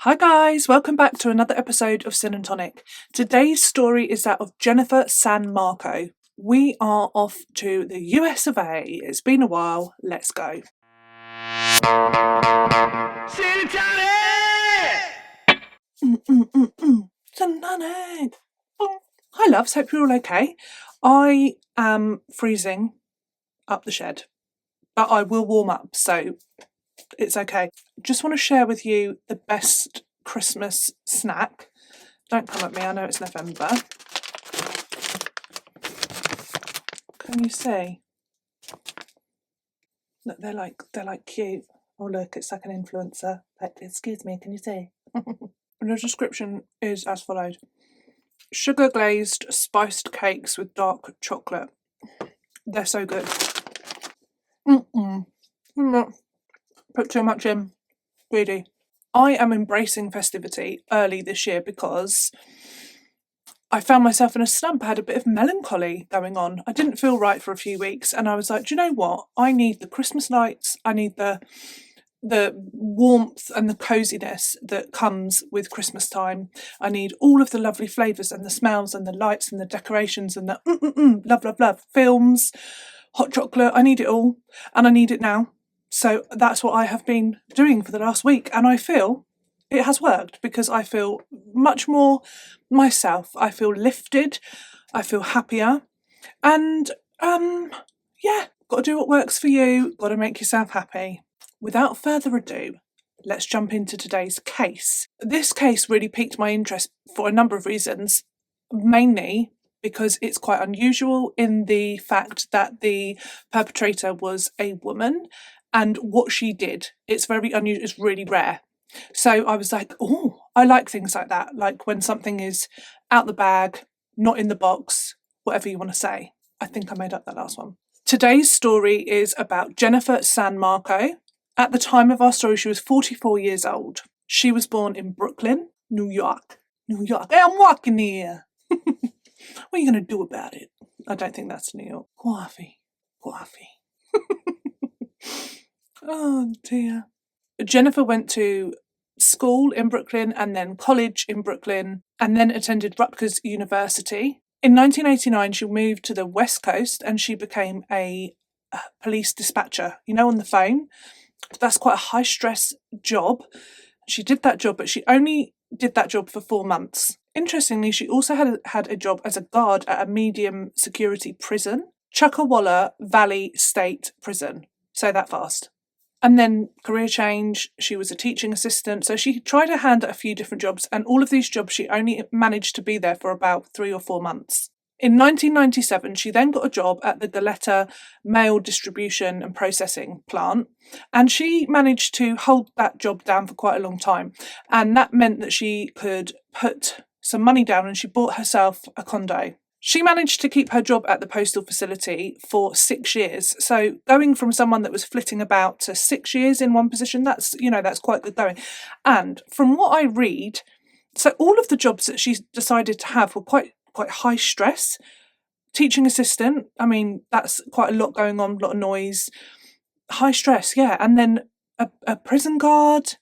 Hi guys, welcome back to another episode of Sin and Tonic. Today's story is that of Jennifer San Marco. We are off to the US of A. It's been a while, let's go. Sin and Tonic! Sin and Tonic! Hi loves, hope you're all okay. I am freezing up the shed, but I will warm up, so it's okay. Just want to share with you the best Christmas snack. Don't come at me, I know it's November. Can you see? Look, they're like cute. Oh look, it's like an influencer. Like, excuse me, can you see? The description is as follows. Sugar glazed spiced cakes with dark chocolate. They're so good. Put too much in. Greedy. I am embracing festivity early this year because I found myself in a slump. I had a bit of melancholy going on. I didn't feel right for a few weeks, and I was like, do you know what? I need the Christmas lights. I need the warmth and the coziness that comes with Christmas time. I need all of the lovely flavours and the smells and the lights and the decorations and the love, films, hot chocolate. I need it all, and I need it now. So that's what I have been doing for the last week, and I feel it has worked because I feel much more myself. I feel lifted, I feel happier, and yeah, got to do what works for you, got to make yourself happy. Without further ado, let's jump into today's case. This case really piqued my interest for a number of reasons, mainly because it's quite unusual in the fact that the perpetrator was a woman, and what she did, it's very unusual, it's really rare. So I was like, oh, I like things like that, like when something is out the bag, not in the box, whatever you want to say. I think I made up that last one. Today's story is about Jennifer San Marco. At the time of our story, she was 44 years old. She was born in Brooklyn, New York. Hey, I'm walking here. What are you going to do about it? I don't think that's New York. Coffee. Oh dear. Jennifer went to school in Brooklyn and then college in Brooklyn and then attended Rutgers University. In 1989, she moved to the West Coast and she became a police dispatcher, on the phone. That's quite a high stress job. She did that job, but she only did that job for 4 months. Interestingly, she also had a job as a guard at a medium security prison, Chuckawalla Valley State Prison. Say that fast. And then career change, she was a teaching assistant. So she tried her hand at a few different jobs, and all of these jobs she only managed to be there for about 3 or 4 months. In 1997, she then got a job at the Goleta mail distribution and processing plant, and she managed to hold that job down for quite a long time. And that meant that she could put some money down and she bought herself a condo. She managed to keep her job at the postal facility for 6 years. So going from someone that was flitting about to 6 years in one position, that's quite good going. And from what I read, so all of the jobs that she decided to have were quite high stress. Teaching assistant, that's quite a lot going on, a lot of noise. High stress, yeah. And then a prison guard,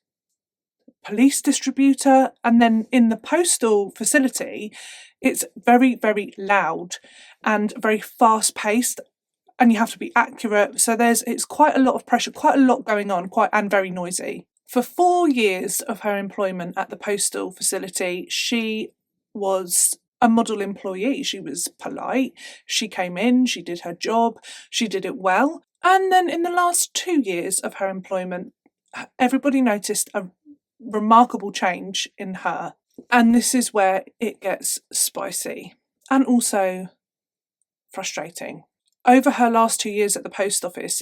police distributor, and then in the postal facility, it's very, very loud and very fast paced, and you have to be accurate. So it's quite a lot of pressure, quite a lot going on, and very noisy. For 4 years of her employment at the postal facility, she was a model employee. She was polite. She came in, she did her job, she did it well. And then in the last 2 years of her employment, everybody noticed a remarkable change in her. And this is where it gets spicy and also frustrating. Over her last 2 years at the post office,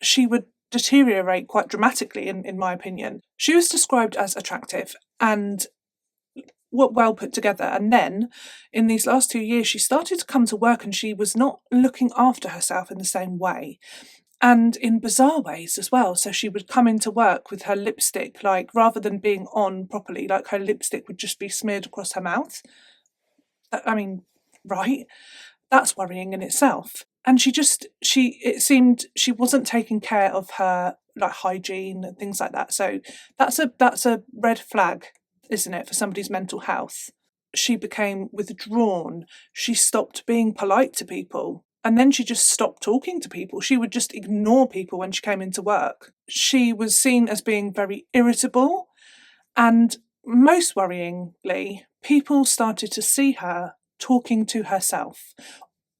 she would deteriorate quite dramatically, in my opinion. She was described as attractive and well put together. And then in these last 2 years, she started to come to work and she was not looking after herself in the same way. And in bizarre ways as well. So she would come into work with her lipstick, rather than being on properly, her lipstick would just be smeared across her mouth. Right? That's worrying in itself. And it seemed she wasn't taking care of her like hygiene and things like that. So that's a red flag, isn't it, for somebody's mental health? She became withdrawn. She stopped being polite to people. And then she just stopped talking to people. She would just ignore people when she came into work. She was seen as being very irritable. And most worryingly, people started to see her talking to herself.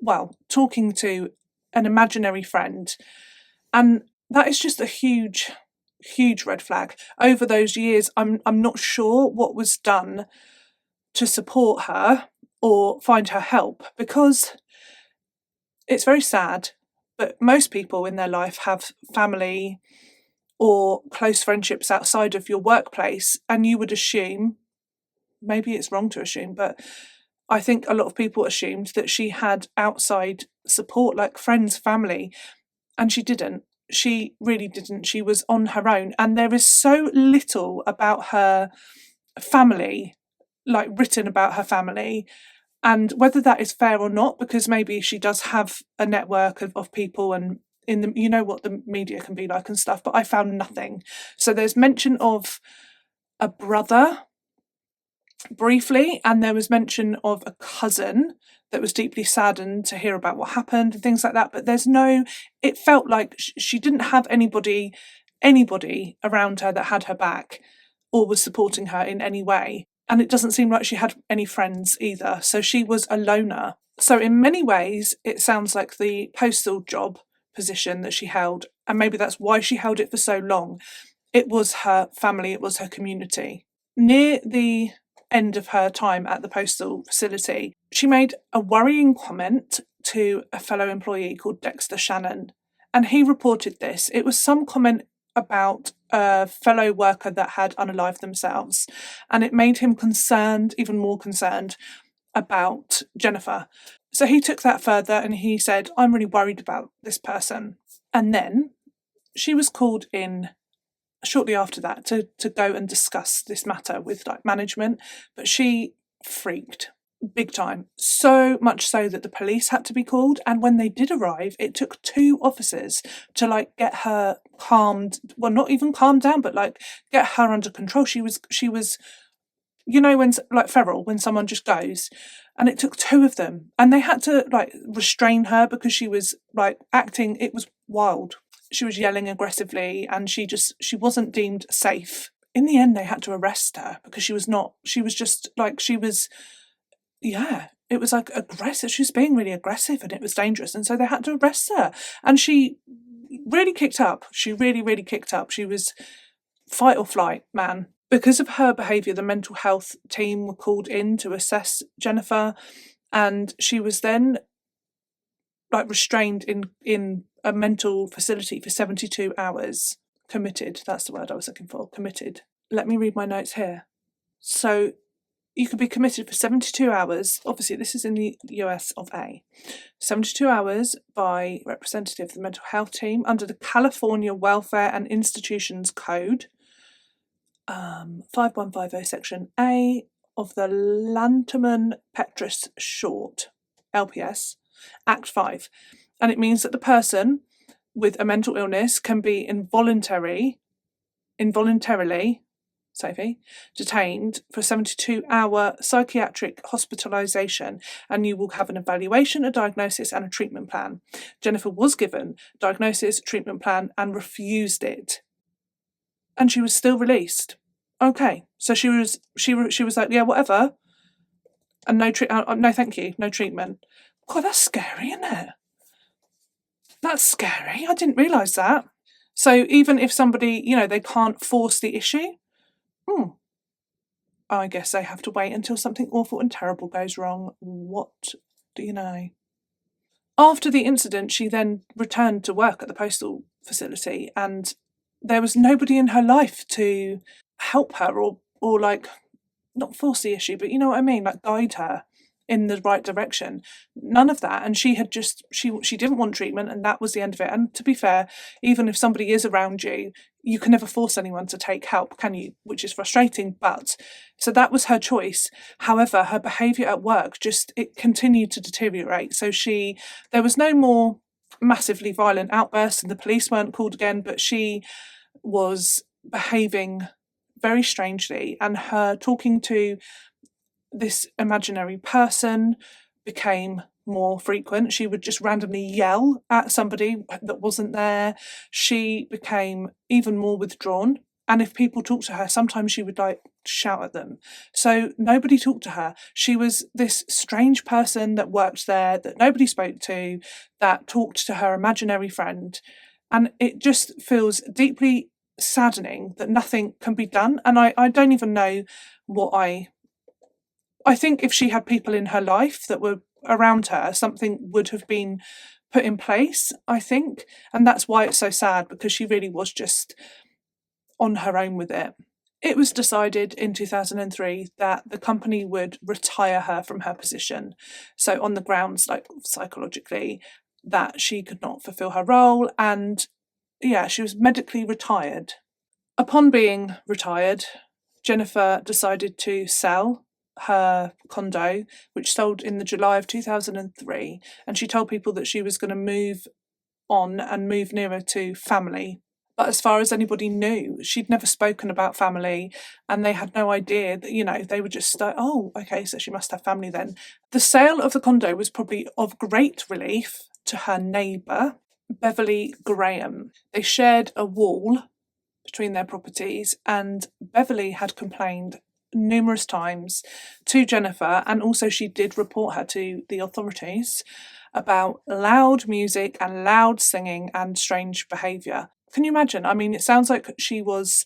Well, talking to an imaginary friend. And that is just a huge, huge red flag. Over those years, I'm not sure what was done to support her or find her help, because it's very sad, but most people in their life have family or close friendships outside of your workplace, and you would assume, maybe it's wrong to assume, but I think a lot of people assumed that she had outside support like friends, family, and she didn't. She really didn't. She was on her own, and there is so little about her family, like written about her family, and whether that is fair or not, because maybe she does have a network of people, and in the, you know what the media can be like and stuff, but I found nothing. So there's mention of a brother briefly, and there was mention of a cousin that was deeply saddened to hear about what happened and things like that, but it felt like she didn't have anybody around her that had her back or was supporting her in any way. And it doesn't seem like she had any friends either. So she was a loner. So in many ways, it sounds like the postal job position that she held, and maybe that's why she held it for so long. It was her family, it was her community. Near the end of her time at the postal facility, she made a worrying comment to a fellow employee called Dexter Shannon. And he reported this. It was some comment about a fellow worker that had unalived themselves, and it made him concerned, even more concerned, about Jennifer. So he took that further and he said, I'm really worried about this person. And then she was called in shortly after that to go and discuss this matter with like management, but she freaked big time, so much so that the police had to be called. And when they did arrive, it took 2 officers to like get her calmed, well, not even calmed down, but like get her under control. She was you know, when like feral, when someone just goes, and it took 2 of them, and they had to like restrain her because she was like acting, it was wild. She was yelling aggressively, and she wasn't deemed safe. In the end, they had to arrest her because she was just like, it was like aggressive. She was being really aggressive and it was dangerous. And so they had to arrest her. And she really kicked up. She really, really kicked up. She was fight or flight, man. Because of her behaviour, the mental health team were called in to assess Jennifer. And she was then like restrained in a mental facility for 72 hours. Committed. That's the word I was looking for. Committed. Let me read my notes here. So you could be committed for 72 hours. Obviously, this is in the US of A. 72 hours by representative of the mental health team under the California Welfare and Institutions Code, 5150 Section A of the Lanterman-Petrus Short, LPS, Act 5. And it means that the person with a mental illness can be involuntarily Sophie, detained for a 72-hour psychiatric hospitalisation, and you will have an evaluation, a diagnosis and a treatment plan. Jennifer was given diagnosis, treatment plan and refused it. And she was still released. Okay, so she was like, yeah, whatever. And no thank you, no treatment. God, that's scary, isn't it? That's scary. I didn't realise that. So even if somebody, they can't force the issue, I guess they have to wait until something awful and terrible goes wrong. What do you know? After the incident, she then returned to work at the postal facility, and there was nobody in her life to help her or like, not force the issue, but you know what I mean, like guide her in the right direction. None of that. And she had she didn't want treatment, and that was the end of it. And to be fair, even if somebody is around you, you can never force anyone to take help, can you? Which is frustrating. But so that was her choice. However, her behaviour at work it continued to deteriorate. So there was no more massively violent outbursts and the police weren't called again, but she was behaving very strangely, and her talking to this imaginary person became more frequent. She would just randomly yell at somebody that wasn't there. She became even more withdrawn. And if people talked to her, sometimes she would like shout at them. So nobody talked to her. She was this strange person that worked there, that nobody spoke to, that talked to her imaginary friend. And it just feels deeply saddening that nothing can be done. And I don't even know what I think if she had people in her life that were around her, something would have been put in place, I think. And that's why it's so sad, because she really was just on her own with it. It was decided in 2003 that the company would retire her from her position. So, on the grounds, like psychologically, that she could not fulfill her role. And yeah, she was medically retired. Upon being retired, Jennifer decided to sell her condo, which sold in the July of 2003, and she told people that she was going to move on and move nearer to family. But as far as anybody knew, she'd never spoken about family, and they had no idea that, they were just like, oh, okay, so she must have family then. The sale of the condo was probably of great relief to her neighbour, Beverly Graham. They shared a wall between their properties, and Beverly had complained numerous times to Jennifer, and also she did report her to the authorities about loud music and loud singing and strange behaviour. Can you imagine? I mean, it sounds like she was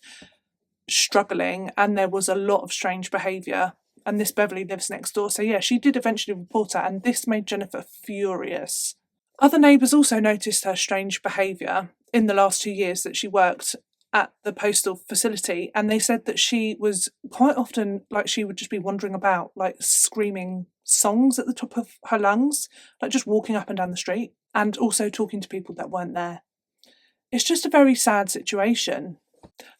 struggling and there was a lot of strange behaviour, and this Beverly lives next door. So yeah, she did eventually report her, and this made Jennifer furious. Other neighbours also noticed her strange behaviour in the last 2 years that she worked at the postal facility, and they said that she was quite often, like, she would just be wandering about, like screaming songs at the top of her lungs, like just walking up and down the street, and also talking to people that weren't there. It's just a very sad situation.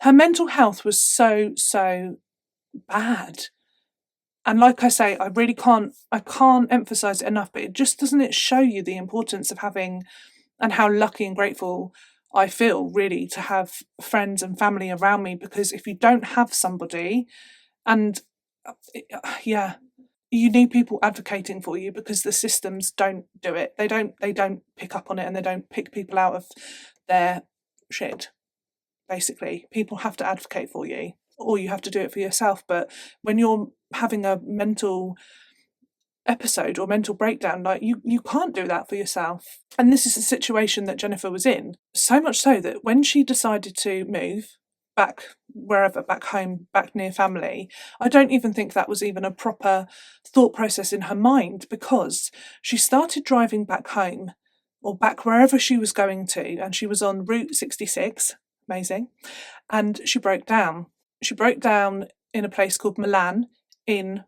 Her mental health was so bad. And like I say, I can't emphasize it enough, but it just doesn't it show you the importance of having, and how lucky and grateful I feel really to have friends and family around me, because if you don't have somebody, and yeah, you need people advocating for you, because the systems don't do it. They don't pick up on it, and they don't pick people out of their shit. Basically, people have to advocate for you, or you have to do it for yourself. But when you're having a mental episode or mental breakdown, like you can't do that for yourself. And this is the situation that Jennifer was in, so much so that when she decided to move back wherever, back home, back near family, I don't even think that was even a proper thought process in her mind, because she started driving back home, or back wherever she was going to, and she was on Route 66, amazing, and she broke down. She broke down in a place called Milan in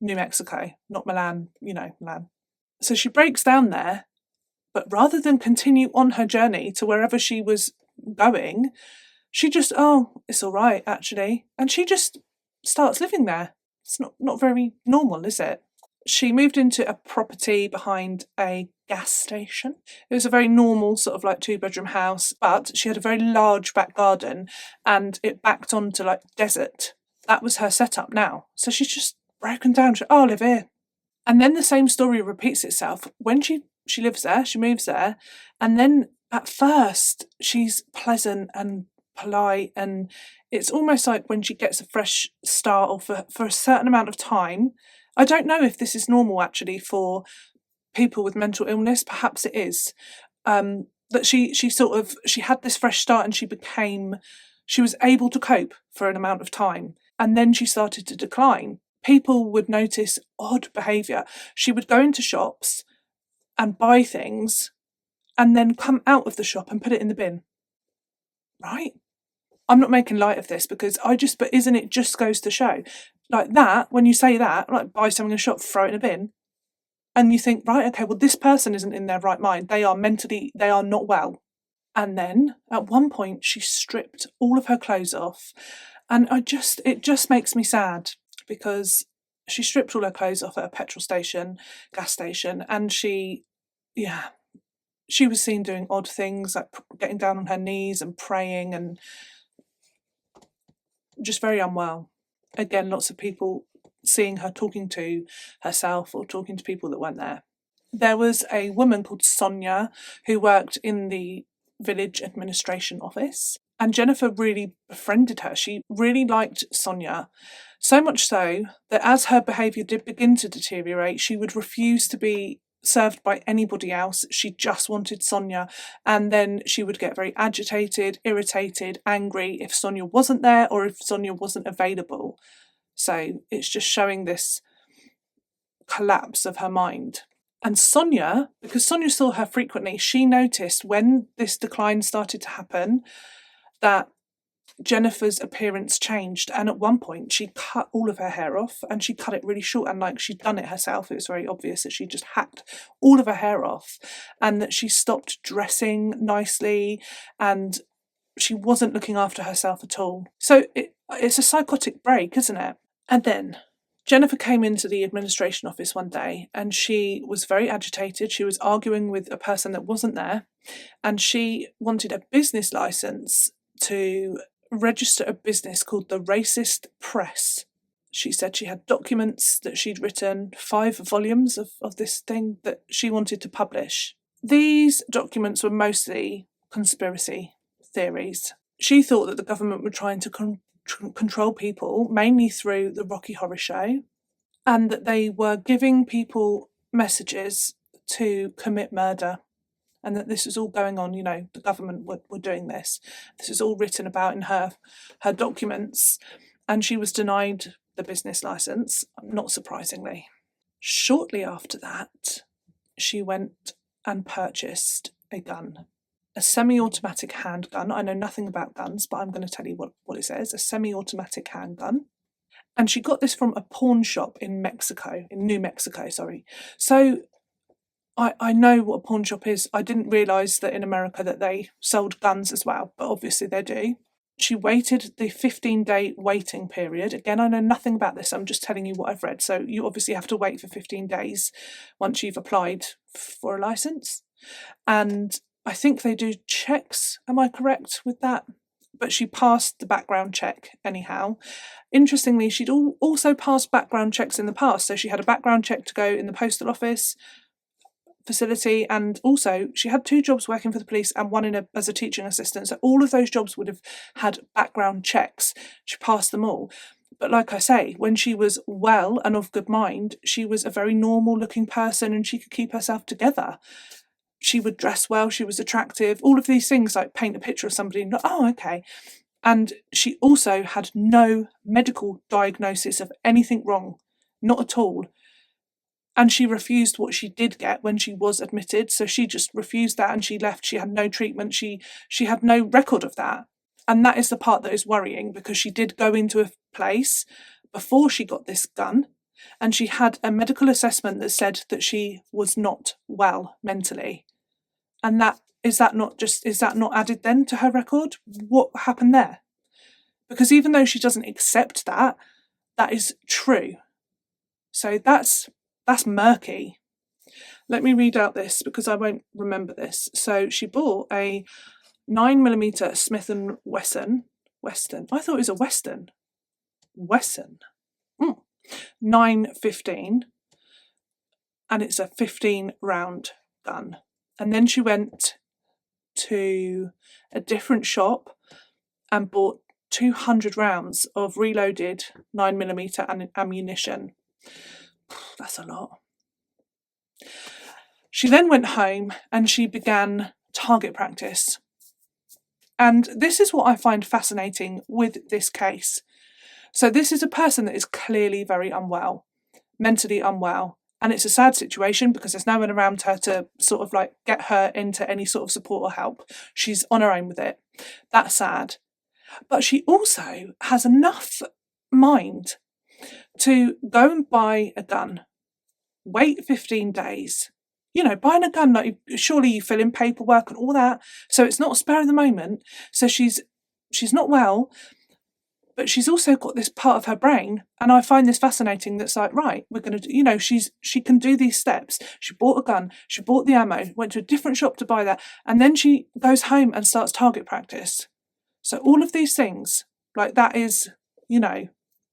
New Mexico, not Milan, Milan. So she breaks down there, but rather than continue on her journey to wherever she was going, she just, it's all right, actually. And she just starts living there. It's not very normal, is it? She moved into a property behind a gas station. It was a very normal sort of like 2-bedroom house, but she had a very large back garden and it backed onto like desert. That was her setup now. So she's just broken down. I'll live here. And then the same story repeats itself. When she lives there, she moves there, and then at first she's pleasant and polite, and it's almost like when she gets a fresh start, or for a certain amount of time. I don't know if this is normal actually for people with mental illness. Perhaps it is. That she had this fresh start, and she was able to cope for an amount of time, and then she started to decline. People would notice odd behaviour. She would go into shops and buy things and then come out of the shop and put it in the bin. Right? I'm not making light of this, but isn't it just goes to show? Like that, when you say that, like buy something in a shop, throw it in a bin, and you think, right, okay, well, this person isn't in their right mind. They are not well. And then at one point she stripped all of her clothes off. And it just makes me sad, because she stripped all her clothes off at a gas station, and she she was seen doing odd things like getting down on her knees and praying and just very unwell. Again, lots of people seeing her talking to herself or talking to people that weren't there. There was a woman called Sonia who worked in the village administration office, and Jennifer really befriended her. She really liked Sonia, so much so that as her behaviour did begin to deteriorate, she would refuse to be served by anybody else. She just wanted Sonia, and then she would get very agitated, irritated, angry if Sonia wasn't there or if Sonia wasn't available. So it's just showing this collapse of her mind. And Sonia, because Sonia saw her frequently, she noticed when this decline started to happen that Jennifer's appearance changed, and at one point she cut all of her hair off, and she cut it really short, and like she'd done it herself. It was very obvious that she just hacked all of her hair off, and that she stopped dressing nicely, and she wasn't looking after herself at all. So it's a psychotic break, isn't it? And then Jennifer came into the administration office one day, and she was very agitated. She was arguing with a person that wasn't there, and she wanted a business license to register a business called the Racist Press. She said she had documents that she'd written, 5 volumes of this thing that she wanted to publish. These documents were mostly conspiracy theories. She thought that the government were trying to control people, mainly through the Rocky Horror Show, and that they were giving people messages to commit murder. And that this was all going on, the government were doing this. This is all written about in her documents. And she was denied the business licence, not surprisingly. Shortly after that, she went and purchased a gun. A semi-automatic handgun. I know nothing about guns, but I'm going to tell you what it says. A semi-automatic handgun. And she got this from a pawn shop in New Mexico. So I know what a pawn shop is. I didn't realise that in America that they sold guns as well, but obviously they do. She waited the 15-day waiting period. Again, I know nothing about this. I'm just telling you what I've read. So you obviously have to wait for 15 days once you've applied for a licence. And I think they do checks. Am I correct with that? But she passed the background check anyhow. Interestingly, she'd also passed background checks in the past. So she had a background check to go in the postal office facility, and also she had 2 jobs working for the police and one as a teaching assistant, so all of those jobs would have had background checks. She passed them all. But like I say, when she was well and of good mind, she was a very normal looking person and she could keep herself together. She would dress well, she was attractive, all of these things, like paint a picture of somebody and okay. And she also had no medical diagnosis of anything wrong, not at all. And she refused what she did get when she was admitted. So she just refused that and she left. She had no treatment. She had no record of that. And that is the part that is worrying, because she did go into a place before she got this gun and she had a medical assessment that said that she was not well mentally. And is that not added then to her record? What happened there? Because even though she doesn't accept that, that is true. So that's murky. Let me read out this because I won't remember this. So she bought a 9mm Smith and Wesson. I thought it was a Weston. 9.15, and it's a 15-round gun. And then she went to a different shop and bought 200 rounds of reloaded 9mm ammunition. That's a lot. She then went home and she began target practice. And this is what I find fascinating with this case. So this is a person that is clearly very unwell, mentally unwell. And it's a sad situation because there's no one around her to sort of like get her into any sort of support or help. She's on her own with it. That's sad. But she also has enough mind to go and buy a gun, wait 15 days. Buying a gun, like, surely you fill in paperwork and all that. So it's not a spare of the moment. So she's not well. But she's also got this part of her brain, and I find this fascinating, that's like, right, we're going to, she can do these steps. She bought a gun, she bought the ammo, went to a different shop to buy that, and then she goes home and starts target practice. So all of these things, like, that is,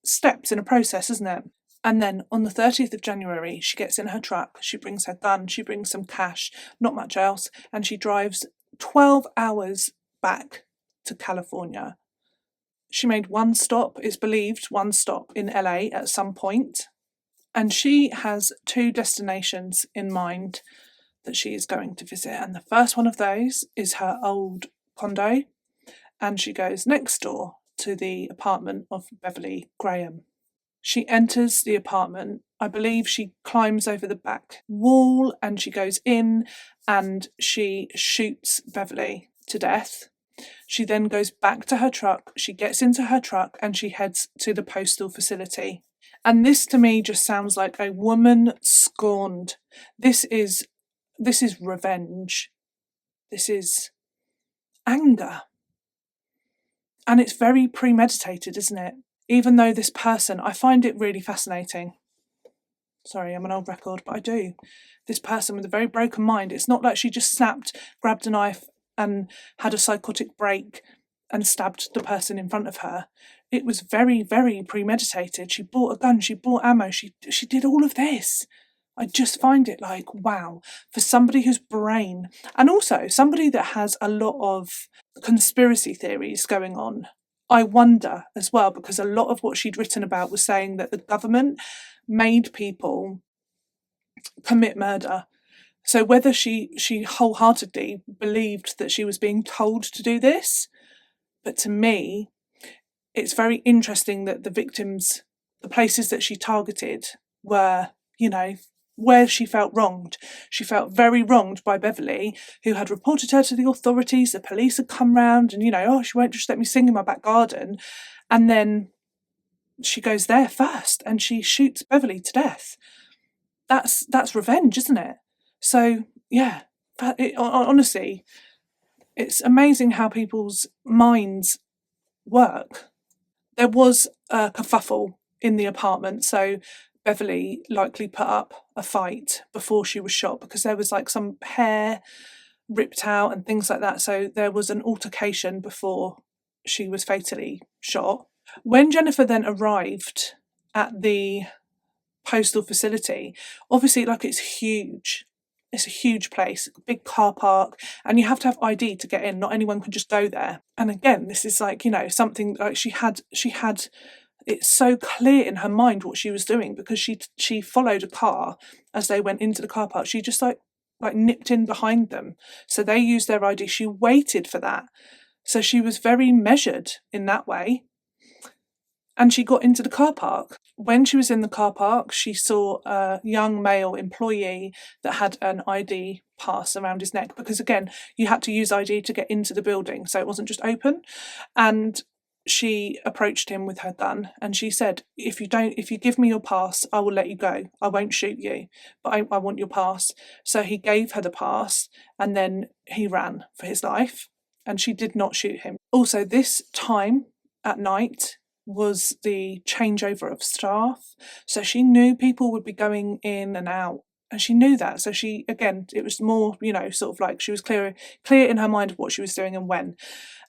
steps in a process, isn't it? And then on the 30th of January, she gets in her truck, she brings her gun, she brings some cash, not much else, and she drives 12 hours back to California. She made one stop, it's believed, one stop in LA at some point. And she has 2 destinations in mind that she is going to visit. And the first one of those is her old condo. And she goes next door to the apartment of Beverly Graham. She enters the apartment. I believe she climbs over the back wall and she goes in and she shoots Beverly to death. She then goes back to her truck, she gets into her truck and she heads to the postal facility. And this to me just sounds like a woman scorned. This is revenge. This is anger. And it's very premeditated, isn't it? Even though this person, I find it really fascinating. Sorry, I'm an old record, but I do. This person with a very broken mind, it's not like she just snapped, grabbed a knife and had a psychotic break and stabbed the person in front of her. It was very, very premeditated. She bought a gun, she bought ammo, she did all of this. I just find it like, wow, for somebody whose brain, and also somebody that has a lot of conspiracy theories going on. I wonder as well, because a lot of what she'd written about was saying that the government made people commit murder. So whether she wholeheartedly believed that she was being told to do this, but to me, it's very interesting that the victims, the places that she targeted were, where she felt wronged. She felt very wronged by Beverly, who had reported her to the authorities. The police had come round and, she won't just let me sing in my back garden. And then she goes there first and she shoots Beverly to death. That's revenge, isn't it? So, yeah, honestly, it's amazing how people's minds work. There was a kerfuffle in the apartment, so Beverly likely put up a fight before she was shot because there was like some hair ripped out and things like that. So there was an altercation before she was fatally shot. When Jennifer then arrived at the postal facility, obviously, like, it's huge. It's a huge place, a big car park, and you have to have ID to get in. Not anyone can just go there. And again, this is like, something like she had it's so clear in her mind what she was doing, because she followed a car as they went into the car park. She just like nipped in behind them. So they used their ID. She waited for that. So she was very measured in that way. And she got into the car park. When she was in the car park, she saw a young male employee that had an ID pass around his neck, because again, you had to use ID to get into the building, so it wasn't just open. And she approached him with her gun and she said, if you give me your pass, I will let you go. I won't shoot you, but I want your pass. So he gave her the pass and then he ran for his life and she did not shoot him. Also, this time at night was the changeover of staff. So she knew people would be going in and out. And she knew that. So she, again, it was more, sort of like she was clear in her mind of what she was doing and when.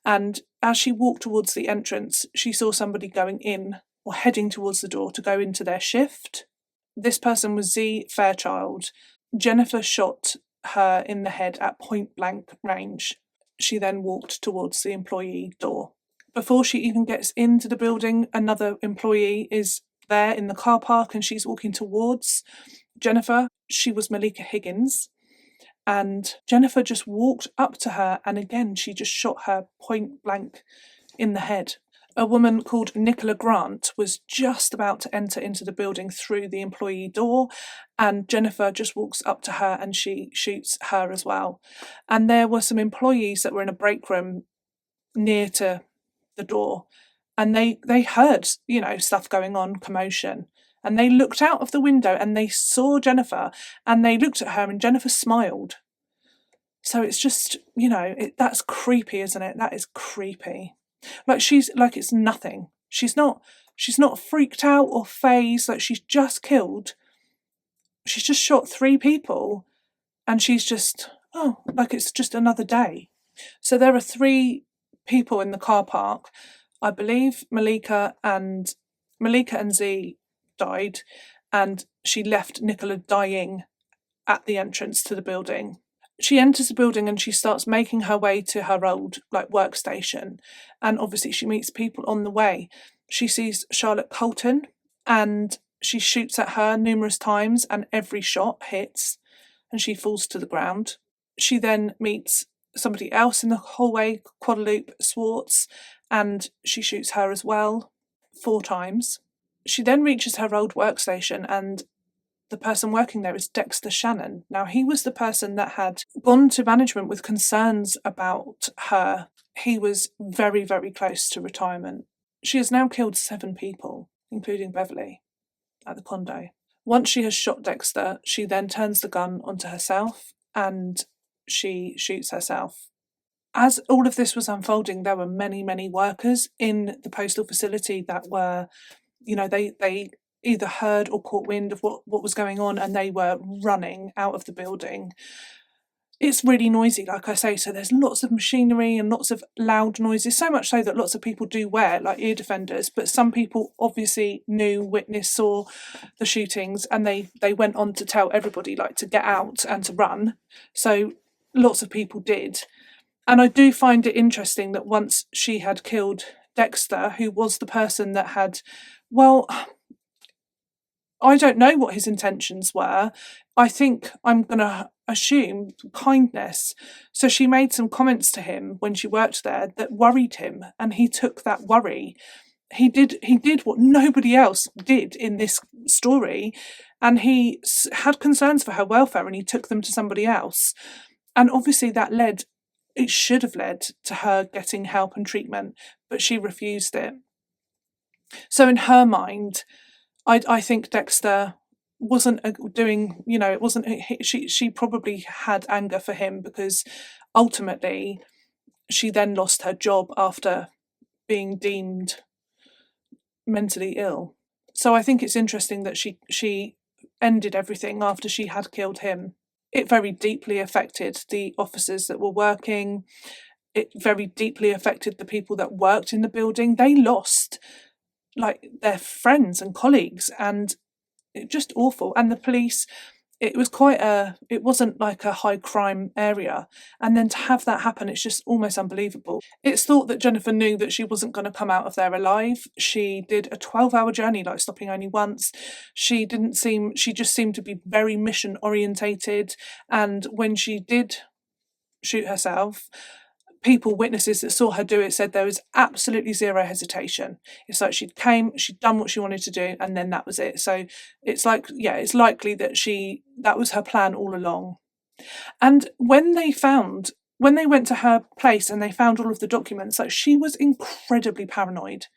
And as she walked towards the entrance, she saw somebody going in or heading towards the door to go into their shift. This person was Z Fairchild. Jennifer shot her in the head at point blank range. She then walked towards the employee door. Before she even gets into the building, another employee is there in the car park and she's walking towards Jennifer. She was Malika Higgins. And Jennifer just walked up to her and again, she just shot her point blank in the head. A woman called Nicola Grant was just about to enter into the building through the employee door, and Jennifer just walks up to her and she shoots her as well. And there were some employees that were in a break room near to the door, and they heard, stuff going on, commotion. And they looked out of the window and they saw Jennifer and they looked at her and Jennifer smiled. So it's just, that's creepy, isn't it? That is creepy. Like she's like, it's nothing. She's not freaked out or phased. Like, she's just shot 3 people, and she's just, like it's just another day. So there are 3 people in the car park. I believe Malika and Z died, and she left Nicola dying at the entrance to the building. She enters the building and she starts making her way to her old workstation, and obviously she meets people on the way. She sees Charlotte Colton, and she shoots at her numerous times, and every shot hits and she falls to the ground. She then meets somebody else in the hallway, Guadalupe Swartz, and she shoots her as well 4 times. She then reaches her old workstation, and the person working there is Dexter Shannon. Now, he was the person that had gone to management with concerns about her. He was very, very close to retirement. She has now killed 7 people, including Beverly, at the condo. Once she has shot Dexter, she then turns the gun onto herself and she shoots herself. As all of this was unfolding, there were many, many workers in the postal facility that were, they either heard or caught wind of what was going on, and they were running out of the building. It's really noisy, like I say, so there's lots of machinery and lots of loud noises, so much so that lots of people do wear ear defenders, but some people obviously saw the shootings, and they went on to tell everybody to get out and to run. So lots of people did. And I do find it interesting that once she had killed Dexter, who was the person that had, I don't know what his intentions were. I think I'm going to assume kindness. So she made some comments to him when she worked there that worried him, and he took that worry. He did what nobody else did in this story, and he had concerns for her welfare, and he took them to somebody else. And obviously it should have led to her getting help and treatment, but she refused it. So in her mind, I think Dexter wasn't doing, it wasn't, she probably had anger for him, because ultimately she then lost her job after being deemed mentally ill. So I think it's interesting that she ended everything after she had killed him. It very deeply affected the officers that were working. It very deeply affected the people that worked in the building. They lost their friends and colleagues, and it just awful. And the police, it wasn't like a high crime area, and then to have that happen, it's just almost unbelievable. It's thought that Jennifer knew that she wasn't going to come out of there alive. She did a 12-hour journey, stopping only once. She just seemed to be very mission orientated, and when she did shoot herself, witnesses that saw her do it, said there was absolutely zero hesitation. It's like she'd done what she wanted to do, and then that was it. So it's likely that that was her plan all along. And when they went to her place and they found all of the documents, she was incredibly paranoid.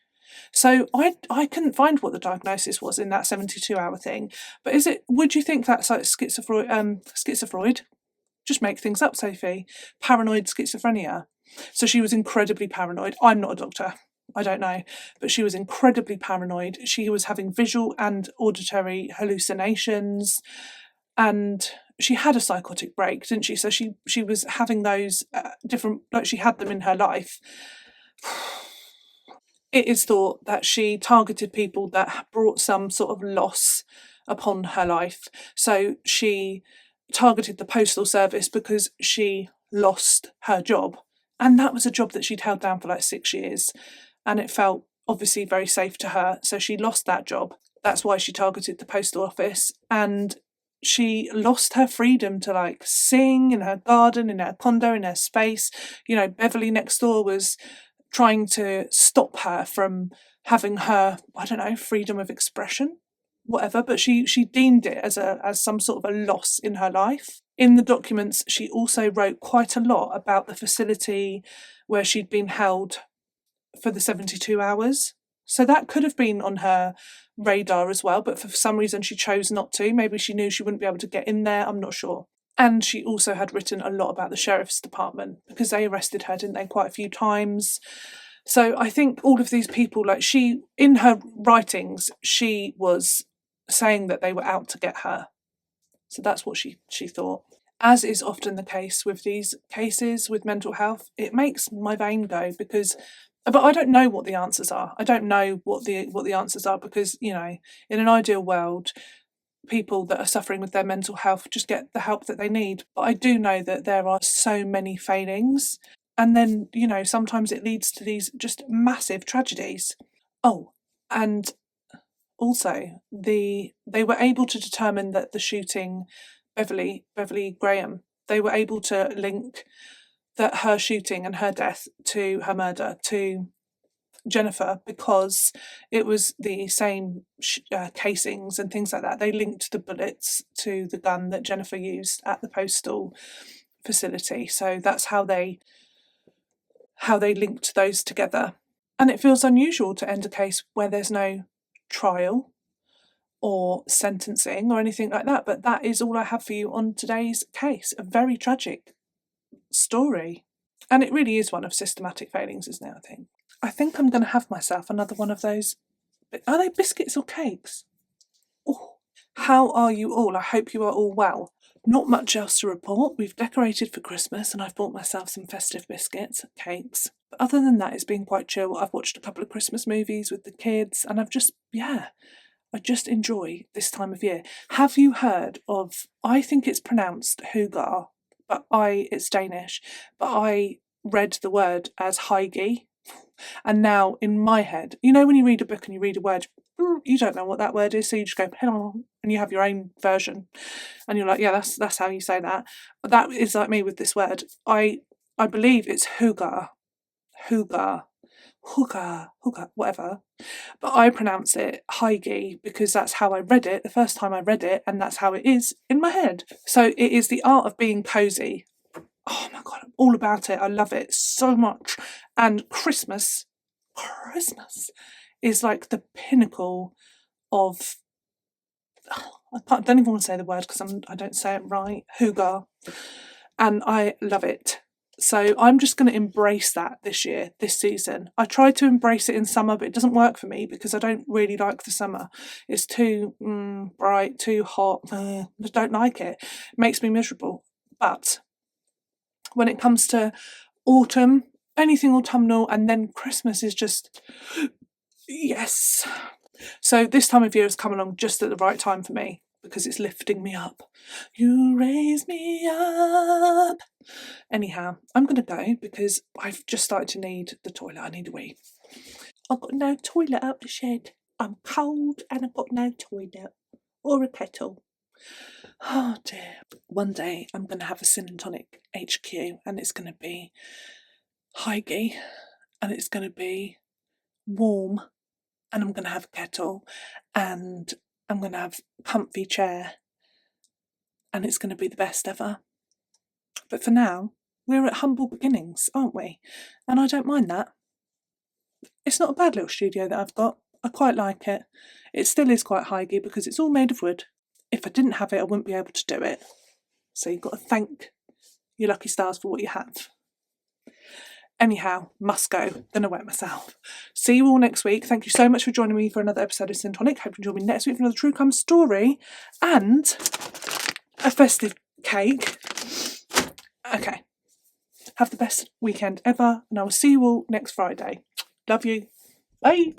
So I couldn't find what the diagnosis was in that 72-hour thing. But would you think that's schizophroid? Just make things up, Sophie. Paranoid schizophrenia. So she was incredibly paranoid. I'm not a doctor. I don't know. But she was incredibly paranoid. She was having visual and auditory hallucinations. And she had a psychotic break, didn't she? So she was having those different, she had them in her life. It is thought that she targeted people that brought some sort of loss upon her life. So she targeted the postal service because she lost her job, and that was a job that she'd held down for 6 years, and it felt obviously very safe to her, so she lost that job. That's why she targeted the postal office, and she lost her freedom to sing in her garden, in her condo, in her space. Beverly next door was trying to stop her from having her, freedom of expression, whatever, but she deemed it as some sort of a loss in her life. In the documents, she also wrote quite a lot about the facility where she'd been held for the 72 hours. So that could have been on her radar as well, but for some reason she chose not to. Maybe she knew she wouldn't be able to get in there, I'm not sure. And she also had written a lot about the sheriff's department, because they arrested her, didn't they, quite a few times. So I think all of these people, like she, in her writings, she was saying that they were out to get her. So that's what she thought. As is often the case with these cases with mental health, it makes my vein go because, but I don't know what the answers are. I don't know what the answers are because, you know, in an ideal world, people that are suffering with their mental health just get the help that they need. But I do know that there are so many failings. And then, you know, sometimes it leads to these just massive tragedies. Oh, and also they were able to determine that the shooting, Beverly Graham, they were able to link that her shooting and her death to her murder to Jennifer because it was the same casings and things like that. They linked the bullets to the gun that Jennifer used at the postal facility. So that's how they linked those together. And it feels unusual to end a case where there's no trial or sentencing or anything like that. But that is all I have for you on today's case. A very tragic story. And it really is one of systematic failings, isn't it, I think? I think I'm going to have myself another one of those. Are they biscuits or cakes? Oh, how are you all? I hope you are all well. Not much else to report. We've decorated for Christmas and I've bought myself some festive biscuits, cakes. But other than that, it's been quite chill. I've watched a couple of Christmas movies with the kids and I just enjoy this time of year. Have you heard of, I think it's pronounced Hugar, but it's Danish, but I read the word as Heige. And now in my head, you know when you read a book and you read a word, you don't know what that word is, so you just go, hello, and you have your own version. And you're like, yeah, that's how you say that. But that is like me with this word. I believe it's Hugar, whatever. But I pronounce it Heige because that's how I read it the first time I read it, and that's how it is in my head. So it is the art of being cozy. Oh my God, I'm all about it. I love it so much. And Christmas is like the pinnacle of, I don't even want to say the word because I don't say it right, Hugar. And I love it. So I'm just going to embrace that this year, this season. I tried to embrace it in summer, but it doesn't work for me because I don't really like the summer. It's too bright, too hot. I don't like it. It makes me miserable. But when it comes to autumn, anything autumnal, and then Christmas is just, yes. So this time of year has come along just at the right time for me because it's lifting me up. You raise me up. Anyhow, I'm going to go because I've just started to need the toilet. I need a wee. I've got no toilet out the shed. I'm cold and I've got no toilet or a kettle. Oh dear. One day I'm going to have a Sin and Tonic HQ and it's going to be Heige and it's going to be warm and I'm going to have a kettle and I'm going to have a comfy chair and it's going to be the best ever. But for now, we're at humble beginnings, aren't we? And I don't mind that. It's not a bad little studio that I've got. I quite like it. It still is quite Heige because it's all made of wood. If I didn't have it, I wouldn't be able to do it. So you've got to thank your lucky stars for what you have. Anyhow, must go. Gonna wet myself. See you all next week. Thank you so much for joining me for another episode of Sin and Tonic. Hope you join me next week for another true crime story and a festive cake. Okay. Have the best weekend ever, and I will see you all next Friday. Love you. Bye.